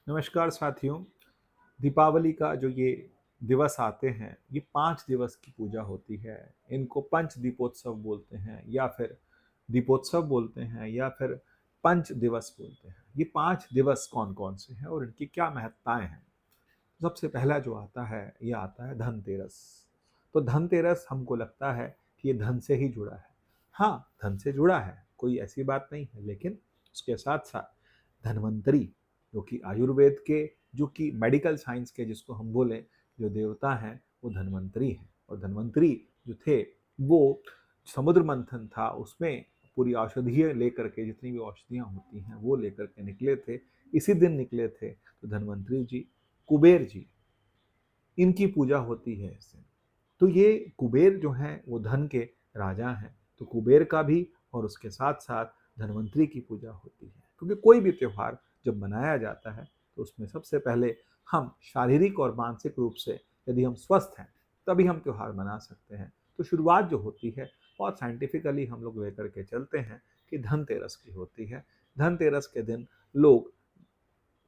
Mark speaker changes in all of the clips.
Speaker 1: नमस्कार साथियों। दीपावली का जो ये दिवस आते हैं, ये 5 दिवस की पूजा होती है। इनको पंच दीपोत्सव बोलते हैं या फिर दीपोत्सव बोलते हैं या फिर पंच दिवस बोलते हैं। ये 5 दिवस कौन कौन से हैं और इनकी क्या महत्ताएं हैं? सबसे पहला जो आता है, ये आता है धनतेरस। तो धनतेरस हमको लगता है कि ये धन से ही जुड़ा है। हाँ, धन से जुड़ा है, कोई ऐसी बात नहीं है, लेकिन उसके साथ साथ धन्वंतरी, जो कि आयुर्वेद के, जो कि मेडिकल साइंस के जिसको हम बोले, जो देवता हैं वो धन्वंतरी हैं। और धन्वंतरी जो थे वो समुद्र मंथन था, उसमें पूरी औषधियाँ लेकर के, जितनी भी औषधियाँ होती हैं वो लेकर के निकले थे। इसी दिन निकले थे। तो धन्वंतरी जी, कुबेर जी, इनकी पूजा होती है इस दिन। तो ये कुबेर जो हैं वो धन के राजा हैं। तो कुबेर का भी और उसके साथ साथ धन्वंतरी की पूजा होती है, क्योंकि कोई भी त्योहार जब मनाया जाता है तो उसमें सबसे पहले हम शारीरिक और मानसिक रूप से यदि हम स्वस्थ हैं तभी हम त्योहार मना सकते हैं। तो शुरुआत जो होती है बहुत साइंटिफिकली हम लोग लेकर के चलते हैं कि धनतेरस की होती है। धनतेरस के दिन लोग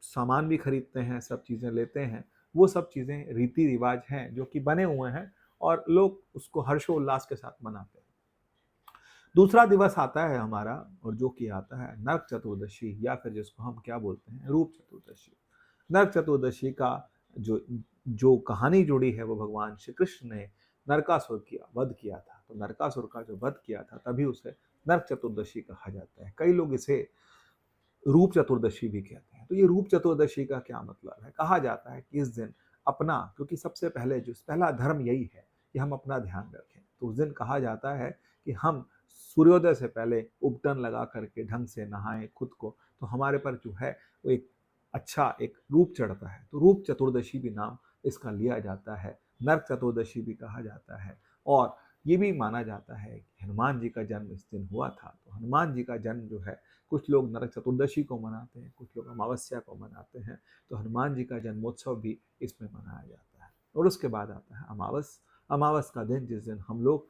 Speaker 1: सामान भी खरीदते हैं, सब चीज़ें लेते हैं। वो सब चीज़ें रीति रिवाज हैं जो कि बने हुए हैं और लोग उसको हर्षोल्लास के साथ मनाते हैं। दूसरा दिवस आता है हमारा, और जो कि आता है नरक चतुर्दशी या फिर जिसको हम क्या बोलते हैं, रूप चतुर्दशी। नरक चतुर्दशी का जो जो कहानी जुड़ी है वो भगवान श्री कृष्ण ने नरकासुर किया वध किया था। तो नरकासुर का जो वध किया था तभी उसे नरक चतुर्दशी कहा जाता है। कई लोग इसे रूप चतुर्दशी भी कहते हैं। तो ये रूप चतुर्दशी का क्या मतलब है? कहा जाता है कि इस दिन अपना, क्योंकि सबसे पहले जो पहला धर्म यही है कि हम अपना ध्यान रखें। तो उस दिन कहा जाता है कि हम सूर्योदय से पहले उपटन लगा करके ढंग से नहाएं खुद को, तो हमारे पर जो है वो एक अच्छा एक रूप चढ़ता है। तो रूप चतुर्दशी भी नाम इसका लिया जाता है, नरक चतुर्दशी भी कहा जाता है। और ये भी माना जाता है कि हनुमान जी का जन्म इस दिन हुआ था। तो हनुमान जी का जन्म जो है, कुछ लोग नरक चतुर्दशी को मनाते हैं, कुछ लोग अमावस्या को मनाते हैं। तो हनुमान जी का जन्मोत्सव भी इसमें मनाया जाता है। और उसके बाद आता है अमावस। अमावस का दिन, जिस दिन हम लोग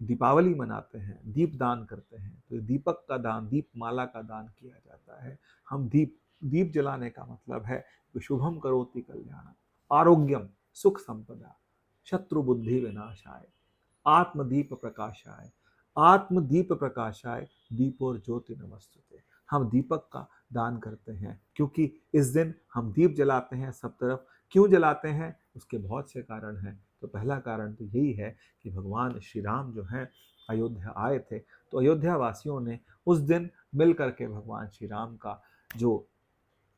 Speaker 1: दीपावली मनाते हैं, दीप दान करते हैं। तो दीपक का दान, दीप माला का दान किया जाता है। हम दीप दीप जलाने का मतलब है कि शुभम करोति कल्याणम, आरोग्यम, सुख संपदा, शत्रु बुद्धि विनाशाय, आत्मदीप प्रकाशाय, आत्मदीप प्रकाशाय, दीपोर ज्योति नमस्तुते। हम दीपक का दान करते हैं क्योंकि इस दिन हम दीप जलाते हैं सब तरफ। क्यों जलाते हैं? उसके बहुत से कारण हैं। तो पहला कारण तो यही है कि भगवान श्री राम जो हैं अयोध्या आए थे। तो अयोध्या वासियों ने उस दिन मिल करके भगवान श्री राम का जो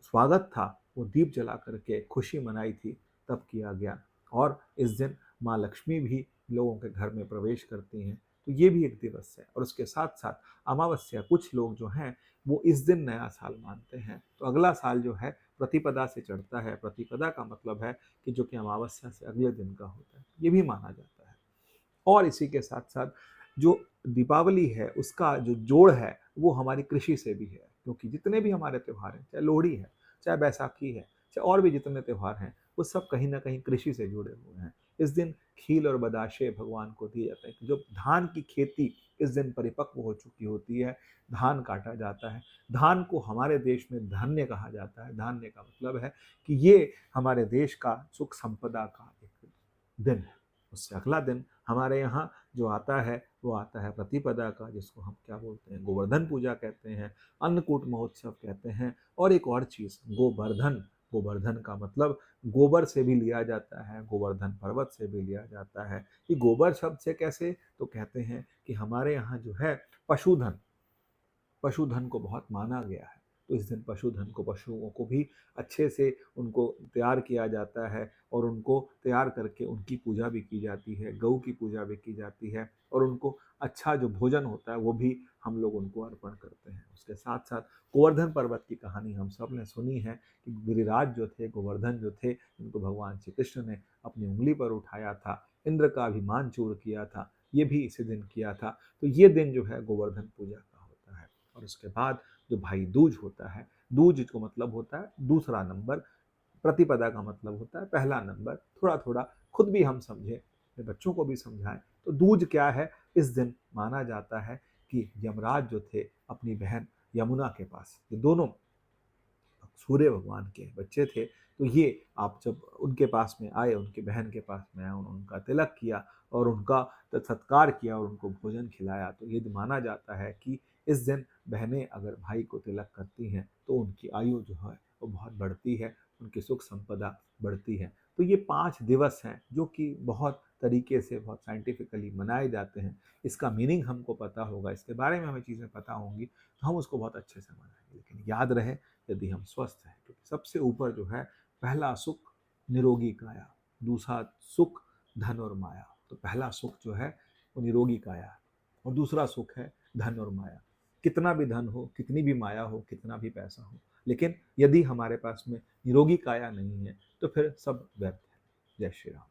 Speaker 1: स्वागत था वो दीप जला करके खुशी मनाई थी, तब किया गया। और इस दिन माँ लक्ष्मी भी लोगों के घर में प्रवेश करती हैं। तो ये भी एक दिवस है। और उसके साथ साथ अमावस्या, कुछ लोग जो हैं वो इस दिन नया साल मानते हैं। तो अगला साल जो है प्रतिपदा से चढ़ता है। प्रतिपदा का मतलब है कि जो कि अमावस्या से अगले दिन का होता है, ये भी माना जाता है। और इसी के साथ साथ जो दीपावली है उसका जो जोड़ है वो हमारी कृषि से भी है, क्योंकि जितने भी हमारे त्यौहार हैं, चाहे लोहड़ी है, चाहे बैसाखी है, चाहे और भी जितने त्यौहार हैं, वो सब कहीं ना कहीं कृषि से जुड़े हुए हैं। इस दिन खील और बदाशे भगवान को दिए जाते हैं। जो धान की खेती इस दिन परिपक्व हो चुकी होती है, धान काटा जाता है। धान को हमारे देश में धान्य कहा जाता है। धान्य का मतलब है कि ये हमारे देश का सुख संपदा का एक दिन है। उससे अगला दिन हमारे यहाँ जो आता है वो आता है प्रतिपदा का, जिसको हम क्या बोलते हैं, गोवर्धन पूजा कहते हैं, अन्नकूट महोत्सव कहते हैं। और एक और चीज़, गोवर्धन। गोवर्धन का मतलब गोबर से भी लिया जाता है, गोवर्धन पर्वत से भी लिया जाता है। ये गोबर शब्द से कैसे? तो कहते हैं कि हमारे यहाँ जो है पशुधन, पशुधन को बहुत माना गया है। तो इस दिन पशुधन को, पशुओं को भी अच्छे से उनको तैयार किया जाता है और उनको तैयार करके उनकी पूजा भी की जाती है, गऊ की पूजा भी की जाती है। और उनको अच्छा जो भोजन होता है वो भी हम लोग उनको अर्पण करते हैं। उसके साथ साथ गोवर्धन पर्वत की कहानी हम सब ने सुनी है कि गिरिराज जो थे, गोवर्धन जो थे, इनको भगवान श्री कृष्ण ने अपनी उंगली पर उठाया था, इंद्र का अभिमान चूर किया था, ये भी इसी दिन किया था। तो ये दिन जो है गोवर्धन पूजा का होता है। और उसके बाद जो भाई दूज होता है, दूज को मतलब होता है दूसरा नंबर, प्रतिपदा का मतलब होता है पहला नंबर। थोड़ा थोड़ा खुद भी हम समझें, अपने बच्चों को भी समझाएं। तो दूज क्या है? इस दिन माना जाता है कि यमराज जो थे अपनी बहन यमुना के पास, ये दोनों सूर्य भगवान के बच्चे थे, तो ये आप जब उनके पास में आए, उनकी बहन के पास में आए, उनका तिलक किया और उनका सत्कार किया और उनको भोजन खिलाया, तो ये माना जाता है कि इस दिन बहनें अगर भाई को तिलक करती हैं तो उनकी आयु जो है वो बहुत बढ़ती है, उनकी सुख संपदा बढ़ती है। तो ये 5 दिवस हैं जो कि बहुत तरीके से बहुत साइंटिफिकली मनाए जाते हैं। इसका मीनिंग हमको पता होगा, इसके बारे में हमें चीज़ें पता होंगी, तो हम उसको बहुत अच्छे से मनाएंगे। लेकिन याद रहे, यदि हम स्वस्थ हैं, क्योंकि सबसे ऊपर जो है, पहला सुख निरोगी काया, दूसरा सुख धन और माया। तो पहला सुख जो है वो निरोगी काया है और दूसरा सुख है धन और माया। कितना भी धन हो, कितनी भी माया हो, कितना भी पैसा हो, लेकिन यदि हमारे पास में निरोगी काया नहीं है तो फिर सब व्यर्थ है। जय श्री राम।